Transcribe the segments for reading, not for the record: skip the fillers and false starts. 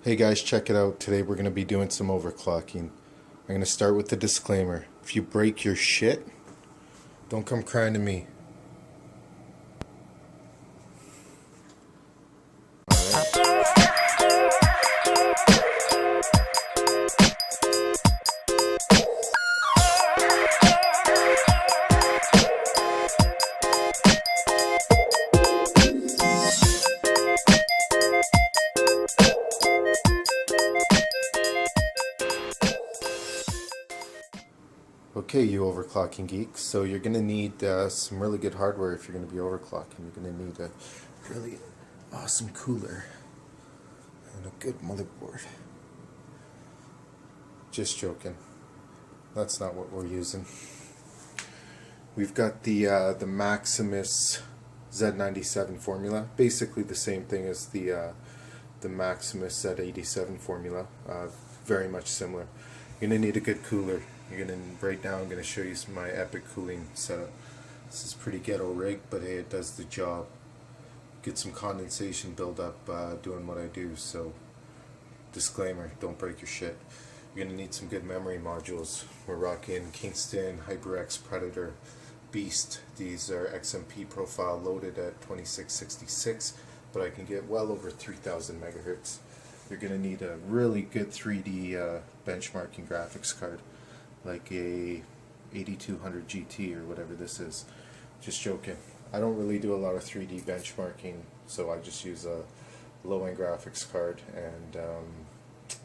Hey guys, check it out. Today we're going to be doing some overclocking. I'm going to start with the disclaimer. If you break your shit, don't come crying to me. Okay, you overclocking geeks. So you're going to need some really good hardware if you're going to be overclocking. You're going to need a really awesome cooler and a good motherboard. Just joking. That's not what we're using. We've got the Maximus Z97 formula. Basically the same thing as the Maximus Z87 formula. Very much similar. You're going to need a good cooler. Right now I'm going to show you my epic cooling setup. This is pretty ghetto rig, but hey, it does the job. Get some condensation buildup doing what I do. So disclaimer, don't break your shit. You're going to need some good memory modules. We're rocking Kingston, Hyperx, Predator, Beast. These are XMP profile loaded at 2666, but I can get well over 3000 megahertz. You're going to need a really good 3D benchmarking graphics card, like a 8200 GT or whatever this is. Just joking. I don't really do a lot of 3D benchmarking, so I just use a low-end graphics card, and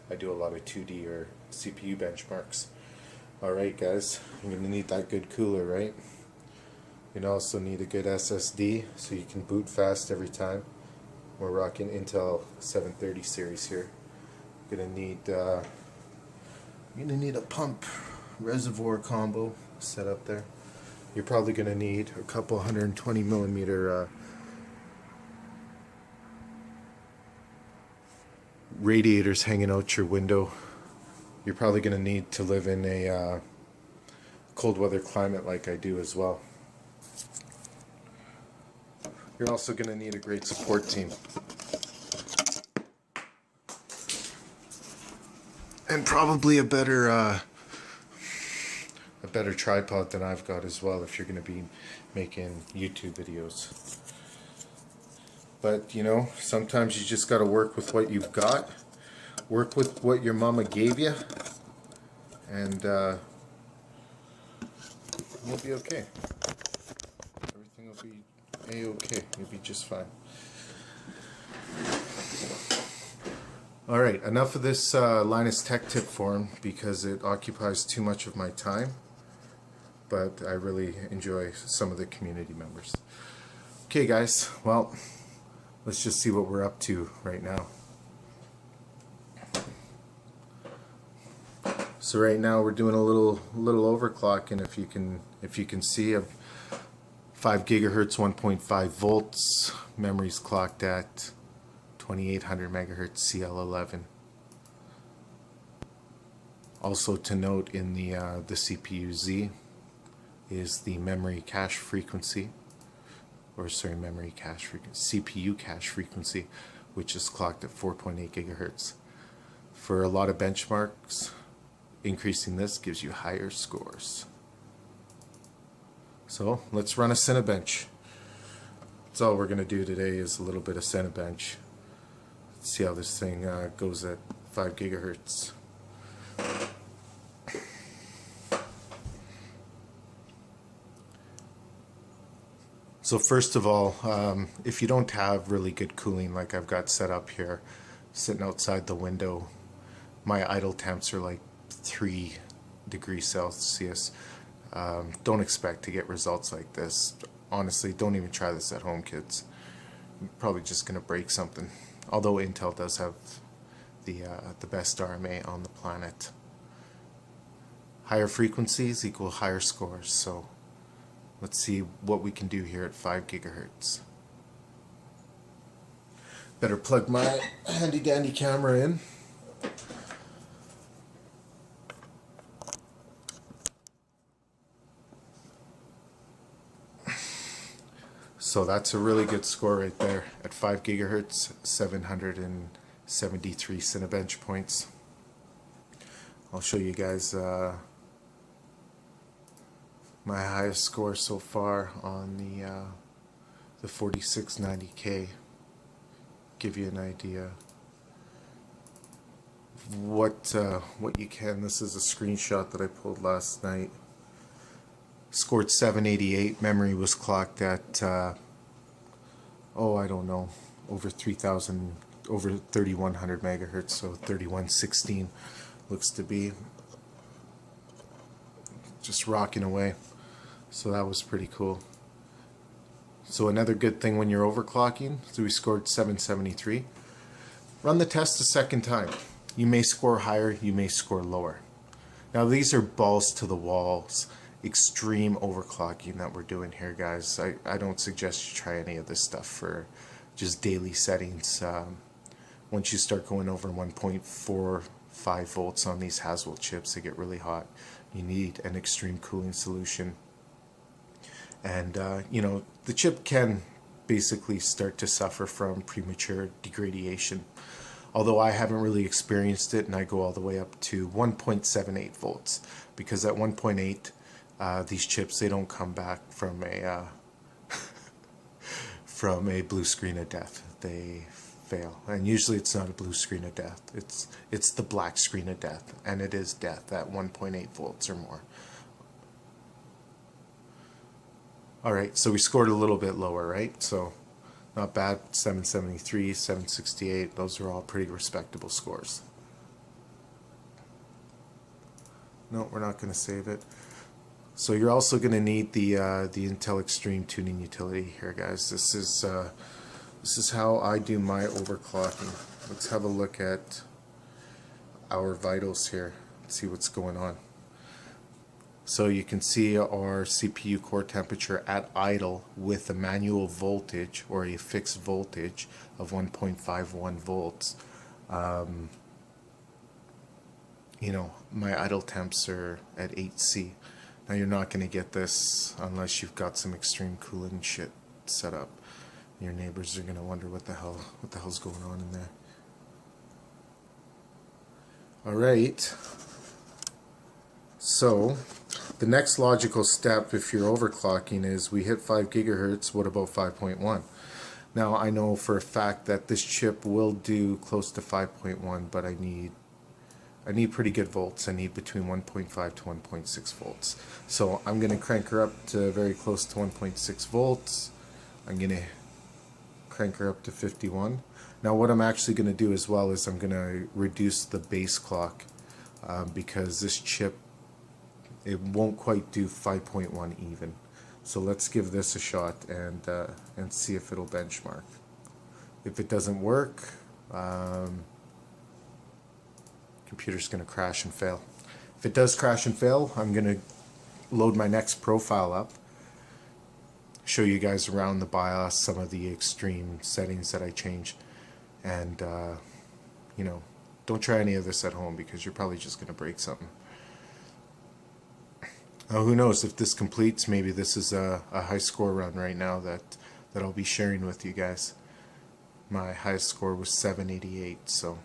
I do a lot of 2D or CPU benchmarks. Alright guys, you're going to need that good cooler, right? You also need a good SSD so you can boot fast every time. We're rocking Intel 730 series here. You're going to need a pump reservoir combo set up there. You're probably going to need a couple 120 millimeter radiators hanging out your window. You're probably going to need to live in a cold weather climate like I do as well. You're also going to need a great support team. And probably a better tripod than I've got as well if you're going to be making YouTube videos. But sometimes you just got to work with what you've got. Work with what your mama gave you, and you'll be okay. Everything will be a-okay. You'll be just fine. Alright, enough of this Linus Tech Tip forum because it occupies too much of my time, but I really enjoy some of the community members. Okay guys, well, let's just see what we're up to right now. So right now we're doing a little overclocking. If you can see, a 5 gigahertz, 1.5 volts. Memory's clocked at 2800 megahertz CL11. Also to note, in the CPU Z is the memory cache frequency, or sorry, memory cache frequency, CPU cache frequency, which is clocked at 4.8 gigahertz. For a lot of benchmarks, increasing this gives you higher scores. So let's run a Cinebench. That's all we're going to do today, is a little bit of Cinebench. Let's see how this thing goes at 5 gigahertz. So first of all, if you don't have really good cooling like I've got set up here, sitting outside the window, my idle temps are like 3 degrees Celsius. Don't expect to get results like this. Honestly, don't even try this at home, kids. You're probably just going to break something. Although Intel does have the best RMA on the planet. Higher frequencies equal higher scores, so let's see what we can do here at 5 gigahertz. Better plug my handy dandy camera in. So that's a really good score right there. At 5 gigahertz, 760 73 Cinebench points. I'll show you guys my highest score so far on the 4690k. Give you an idea what you can. This is a screenshot that I pulled last night. Scored 788. Memory was clocked at I don't know, over 3,000, over 3,100 megahertz, so 3116 looks to be. Just rocking away. So that was pretty cool. So another good thing when you're overclocking, so we scored 773. Run the test a second time. You may score higher, you may score lower. Now these are balls to the walls, extreme overclocking that we're doing here, guys. I don't suggest you try any of this stuff for just daily settings. Once you start going over 1.45 volts on these Haswell chips, they get really hot. You need an extreme cooling solution. And you know, the chip can basically start to suffer from premature degradation. Although I haven't really experienced it, and I go all the way up to 1.78 volts, because at 1.8 these chips, they don't come back from a from a blue screen of death. They fail, and usually it's not a blue screen of death. It's the black screen of death, and it is death at 1.8 volts or more. Alright, so we scored a little bit lower, right? So not bad. 773, 768, those are all pretty respectable scores. No, we're not going to save it. So you're also going to need the Intel Extreme tuning utility here, guys. This is how I do my overclocking. Let's have a look at our vitals here. Let's see what's going on. So you can see our CPU core temperature at idle with a manual voltage or a fixed voltage of 1.51 volts. You know, my idle temps are at 8C. Now you're not going to get this unless you've got some extreme cooling shit set up. Your neighbors are going to wonder what the hell's going on in there. All right. So the next logical step, if you're overclocking, is we hit 5 gigahertz. What about 5.1? Now I know for a fact that this chip will do close to 5.1, but I need pretty good volts. I need between 1.5 to 1.6 volts. So I'm going to crank her up to very close to 1.6 volts. I'm going to crank her up to 51. Now what I'm actually going to do as well is I'm going to reduce the base clock because this chip, it won't quite do 5.1 even. So let's give this a shot and see if it'll benchmark. If it doesn't work, computer's going to crash and fail. If it does crash and fail, I'm going to load my next profile up, show you guys around the BIOS some of the extreme settings that I changed, and you know, don't try any of this at home because you're probably just going to break something. Who knows, if this completes, maybe this is a high score run right now that I'll be sharing with you guys. My highest score was 788, so,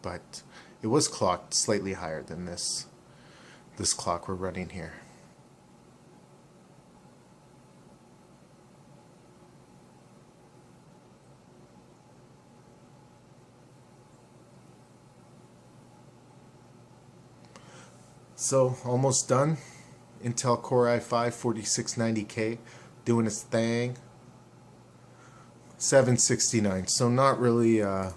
but it was clocked slightly higher than this clock we're running here. So almost done. Intel Core i5-4690k doing its thing. 769. So not really a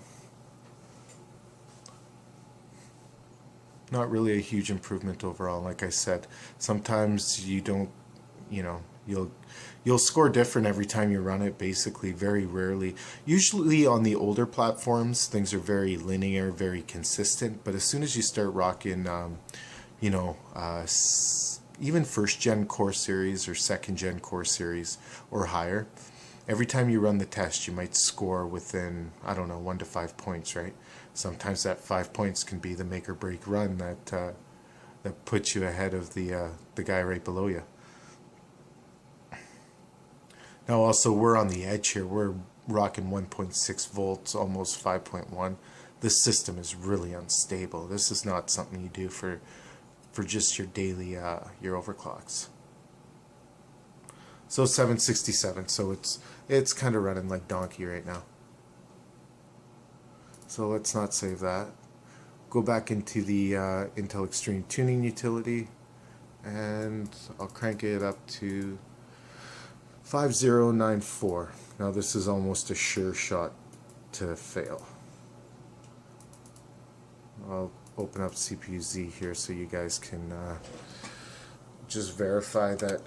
huge improvement overall. Like I said, sometimes you don't, you know, you'll score different every time you run it, basically. Very rarely. Usually on the older platforms, things are very linear, very consistent, but as soon as you start rocking you know, even first gen core series or second gen core series or higher, every time you run the test you might score within, I don't know, 1 to 5 points, right? Sometimes that 5 points can be the make or break run that puts you ahead of the guy right below you. Now also we're on the edge here. We're rocking 1.6 volts, almost 5.1. this system is really unstable. This is not something you do for just your daily your overclocks. So 767, so it's kind of running like donkey right now. So let's not save that. Go back into the Intel Extreme Tuning utility, and I'll crank it up to 5094. Now this is almost a sure shot to fail. I'll open up CPU-Z here so you guys can just verify that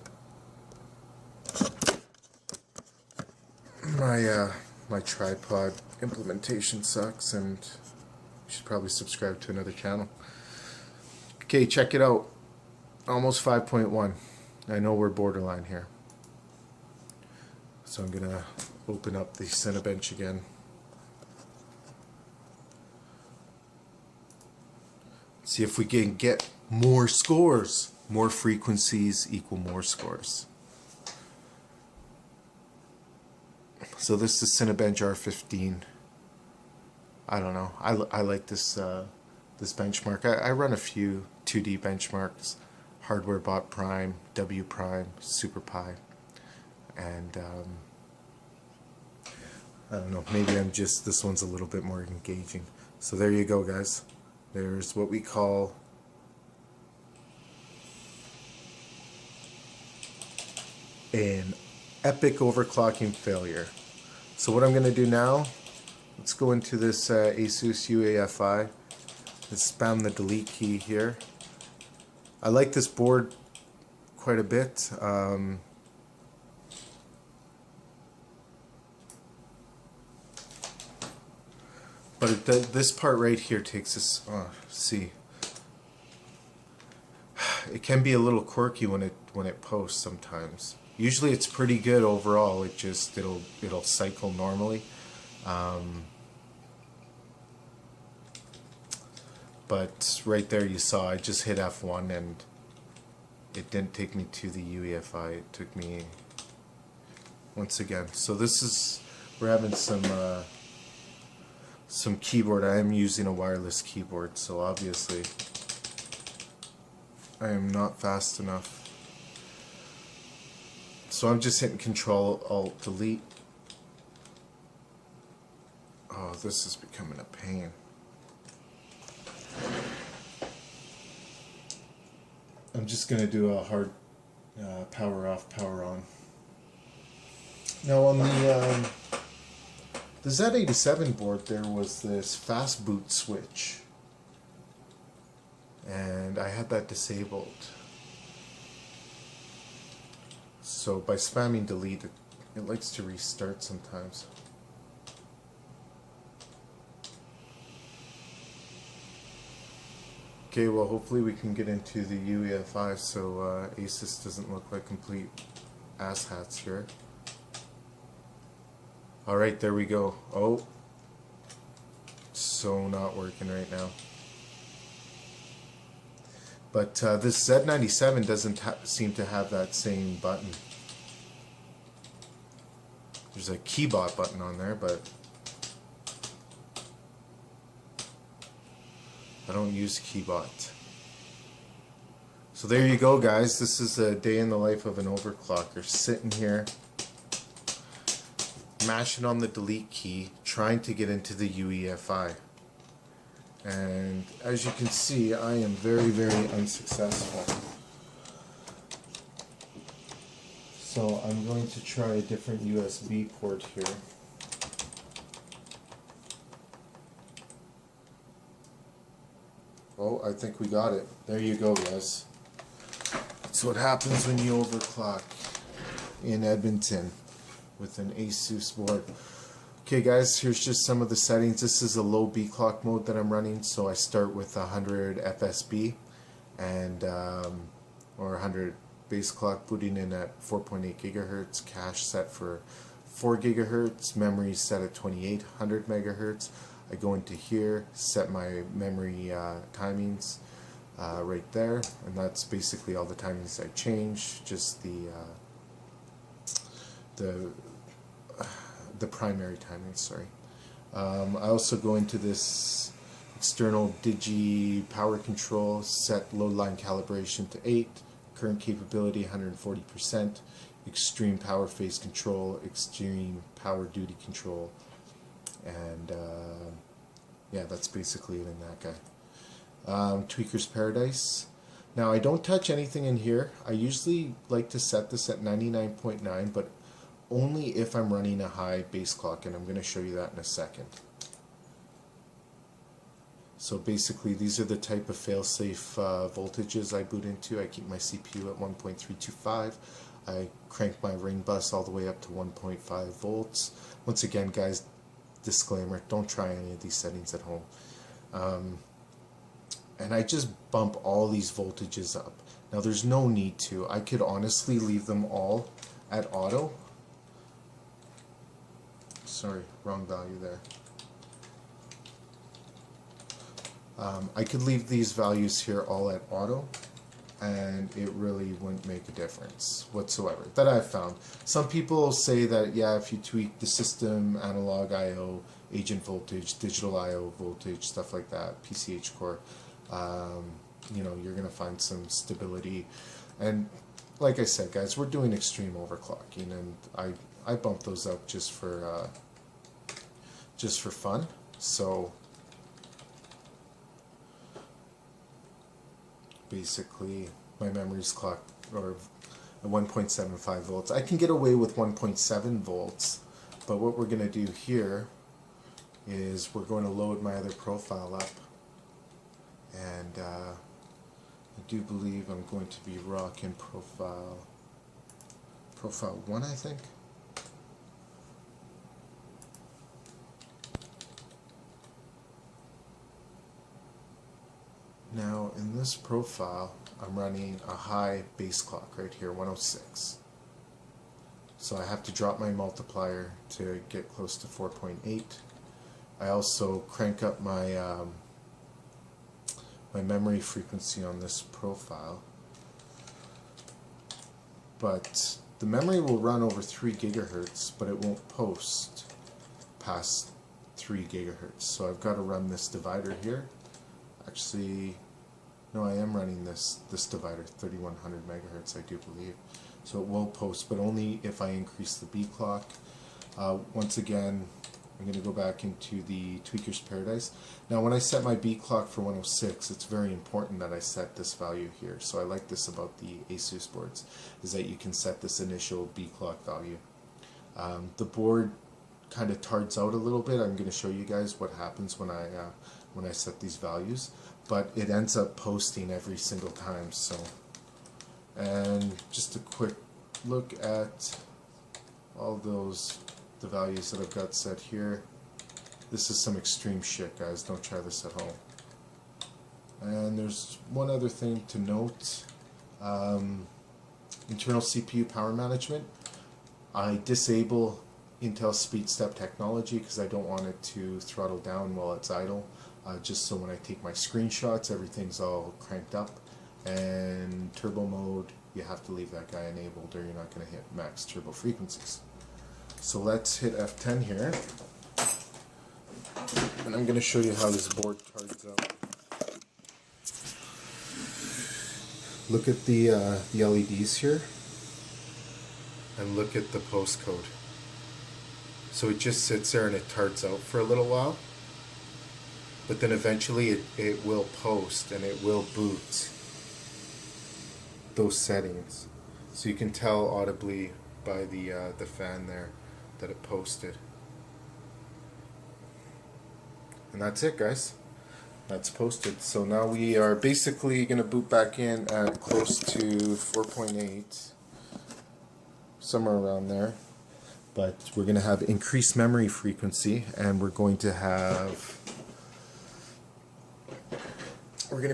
my tripod implementation sucks, and you should probably subscribe to another channel. Okay, check it out. Almost 5.1. I know we're borderline here. So I'm gonna open up the Cinebench again. See if we can get more scores. More frequencies equal more scores. So this is Cinebench R15. I don't know. I like this this benchmark. I run a few 2D benchmarks: Hardware Bot Prime, W Prime, Super Pi, and I don't know. Maybe this one's a little bit more engaging. So there you go, guys. There's what we call an epic overclocking failure. So what I'm going to do now, let's go into this Asus UEFI. Let's spam the delete key here. I like this board quite a bit. But this part right here takes us. See, it can be a little quirky when it posts sometimes. Usually it's pretty good overall. It'll cycle normally, but right there you saw I just hit F1 and it didn't take me to the UEFI. It took me once again. So we're having some keyboard. I am using a wireless keyboard, so obviously I am not fast enough. So I'm just hitting Control Alt Delete. Oh, this is becoming a pain. I'm just gonna do a hard power off, power on. Now on the Z87 board, there was this fast boot switch, and I had that disabled. So by spamming delete, it likes to restart sometimes. Okay, well hopefully we can get into the UEFI so Asus doesn't look like complete asshats here. Alright, there we go. Oh, so not working right now. But this Z97 doesn't seem to have that same button. There's a keybot button on there, but I don't use keybot. So there you go, guys. This is a day in the life of an overclocker. Sitting here, mashing on the delete key, trying to get into the UEFI. And as you can see, I am very, very unsuccessful. So I'm going to try a different USB port here. Oh, I think we got it. There you go, guys. That's what happens when you overclock in Edmonton with an Asus board. Okay guys, here's just some of the settings. This is a low B clock mode that I'm running, so I start with 100 FSB and or 100 base clock, booting in at 4.8 gigahertz, cache set for 4 gigahertz, memory set at 2800 megahertz. I go into here, set my memory timings right there, and that's basically all the timings I change, just the primary timing, sorry. I also go into this external digi power control, set load line calibration to 8, current capability 140%, extreme power phase control, extreme power duty control, and yeah, that's basically it in that guy. Tweaker's Paradise. Now I don't touch anything in here. I usually like to set this at 99.9, but only if I'm running a high base clock, and I'm going to show you that in a second. So basically these are the type of fail-safe voltages I boot into. I keep my CPU at 1.325. I crank my ring bus all the way up to 1.5 volts. Once again, guys, disclaimer, don't try any of these settings at home. And I just bump all these voltages up. Now there's no need to. I could honestly leave them all at auto. Sorry, wrong value there. I could leave these values here all at auto, and it really wouldn't make a difference whatsoever, that I've found. Some people say that, yeah, if you tweak the system, analog I/O, agent voltage, digital I/O voltage, stuff like that, PCH core, you know, you're going to find some stability. And like I said, guys, we're doing extreme overclocking, and I bump those up just for fun. So basically my memory's clocked or 1.75 volts. I can get away with 1.7 volts, but what we're going to do here is we're going to load my other profile up, and I do believe I'm going to be rocking profile 1, I think. Now in this profile I'm running a high base clock right here, 106. So I have to drop my multiplier to get close to 4.8. I also crank up my my memory frequency on this profile, but the memory will run over 3 gigahertz, but it won't post past 3 gigahertz. So I've got to run this divider here. Actually, no, I am running this divider, 3100 megahertz, I do believe. So it will post, but only if I increase the B clock. Once again, I'm going to go back into the Tweaker's Paradise. Now when I set my B clock for 106, it's very important that I set this value here. So I like this about the Asus boards, is that you can set this initial B clock value. The board kind of tards out a little bit. I'm going to show you guys what happens when I set these values, but it ends up posting every single time. So, and just a quick look at all the values that I've got set here. This is some extreme shit, guys. Don't try this at home. And there's one other thing to note. Internal CPU power management. I disable Intel speed step technology because I don't want it to throttle down while it's idle, just so when I take my screenshots everything's all cranked up. And turbo mode, you have to leave that guy enabled or you're not going to hit max turbo frequencies. So let's hit F10 here, and I'm going to show you how this board tards out. Look at the LEDs here, and look at the postcode. So it just sits there and it tards out for a little while, but then eventually it will post and it will boot those settings. So you can tell audibly by the fan there that it posted. And that's it, guys. That's posted. So now we are basically going to boot back in at close to 4.8, somewhere around there. But we're going to have increased memory frequency, and we're going to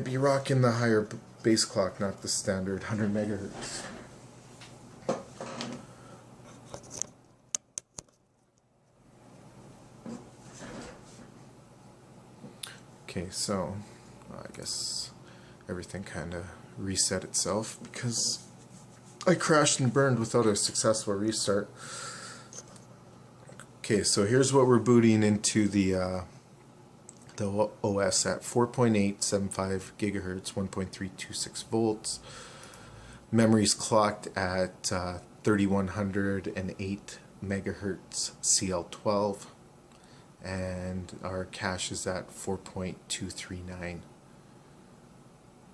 be rocking the higher base clock, not the standard 100 megahertz. Okay, so I guess everything kind of reset itself because I crashed and burned without a successful restart. Okay, so here's what we're booting into the the OS at 4.875 gigahertz, 1.326 volts. Memory's clocked at 3108 megahertz CL12, and our cache is at 4.239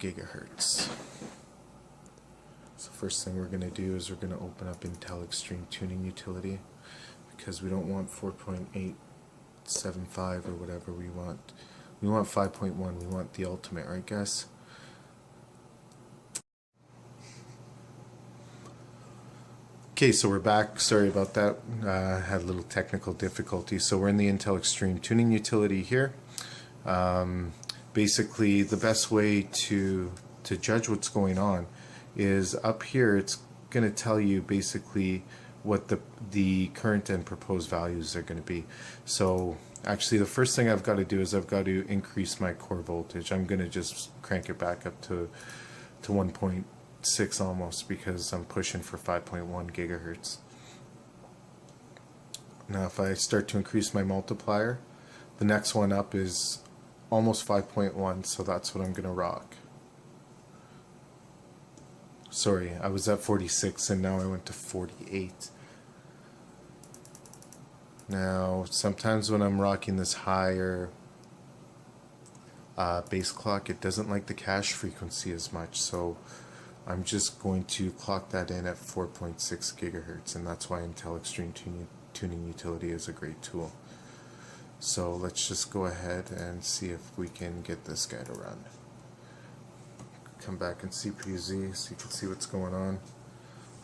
gigahertz. So first thing we're going to do is we're going to open up Intel Extreme Tuning Utility, because we don't want 4.875 or whatever we want. We want 5.1. We want the ultimate, right guys? Okay, so we're back. Sorry about that. Had a little technical difficulty. So we're in the Intel Extreme Tuning Utility here. Basically, the best way to judge what's going on is up here. It's going to tell you basically what the current and proposed values are going to be. So actually, the first thing I've got to do is I've got to increase my core voltage. I'm going to just crank it back up to 1.6 almost, because I'm pushing for 5.1 gigahertz. Now if I start to increase my multiplier, the next one up is almost 5.1, so that's what I'm going to rock. Sorry, I was at 46 and now I went to 48. Now sometimes when I'm rocking this higher base clock, it doesn't like the cache frequency as much, so I'm just going to clock that in at 4.6 gigahertz, and that's why Intel Extreme Tuning Utility is a great tool. So let's just go ahead and see if we can get this guy to run. Come back in CPU Z so you can see what's going on.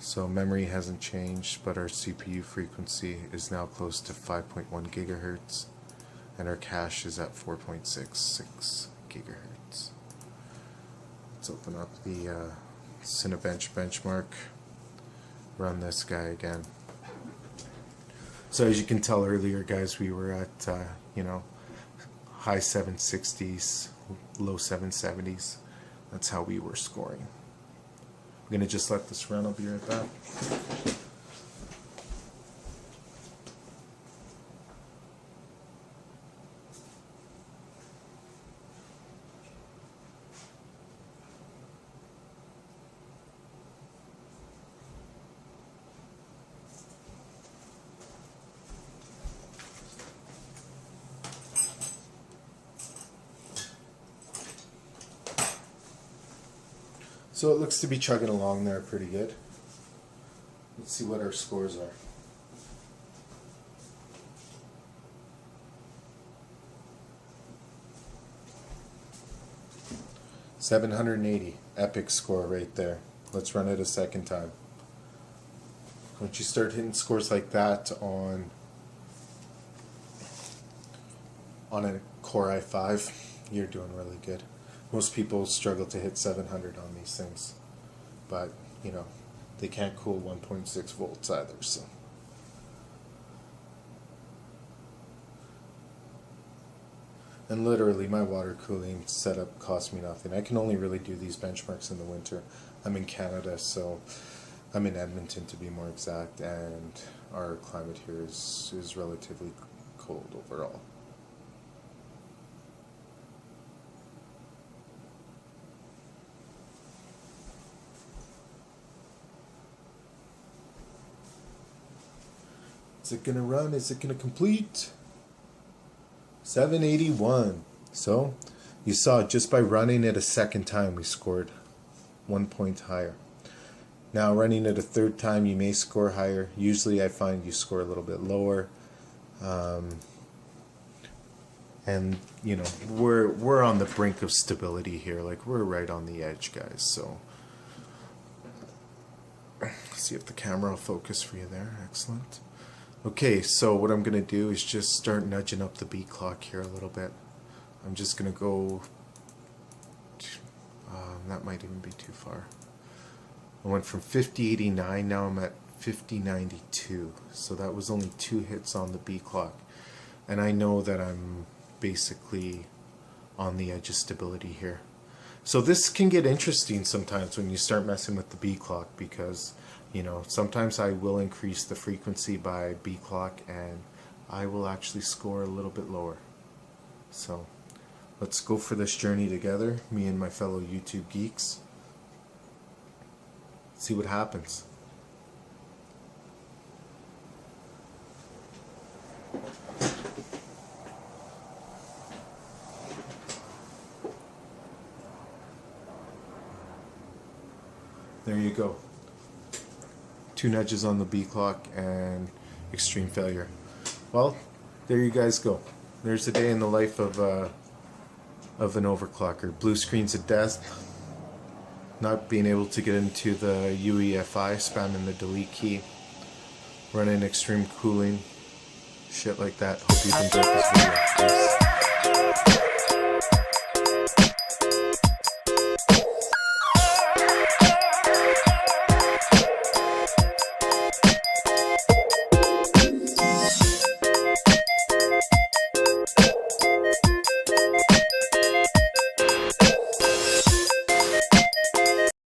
So memory hasn't changed, but our CPU frequency is now close to 5.1 gigahertz, and our cache is at 4.66 gigahertz. Let's open up the Cinebench benchmark, run this guy again. So as you can tell earlier, guys, we were at you know, high 760s, low 770s. That's how we were scoring. I'm gonna just let this run. I'll be right back. So it looks to be chugging along there pretty good. Let's see what our scores are. $780, epic score right there. Let's run it a second time. Once you start hitting scores like that on a Core i5, you're doing really good. Most people struggle to hit 700 on these things, but you know, they can't cool 1.6 volts either. So and literally my water cooling setup cost me nothing. I can only really do these benchmarks in the winter. I'm in Canada, so I'm in Edmonton to be more exact, and our climate here is relatively cold overall. Is it gonna run? Is it gonna complete? 781. So you saw just by running it a second time we scored 1 point higher. Now running it a third time you may score higher. Usually I find you score a little bit lower. And you know, we're on the brink of stability here. Like, we're right on the edge, guys. So see if the camera will focus for you there. Excellent. Okay, so what I'm going to do is just start nudging up the beat clock here a little bit. I'm just going to go, that might even be too far. I went from 5089, now I'm at 5092. So that was only 2 hits on the beat clock. And I know that I'm basically on the edge of stability here. So this can get interesting sometimes when you start messing with the beat clock, because you know, sometimes I will increase the frequency by beat clock and I will actually score a little bit lower. So Let's go for this journey together, me and my fellow YouTube geeks. See what happens. There you go. 2 nudges on the B clock and extreme failure. Well, there you guys go. There's a day in the life of an overclocker. Blue screens of death. Not being able to get into the UEFI, spamming the delete key. Running extreme cooling. Shit like that. Hope you've enjoyed this video. Peace.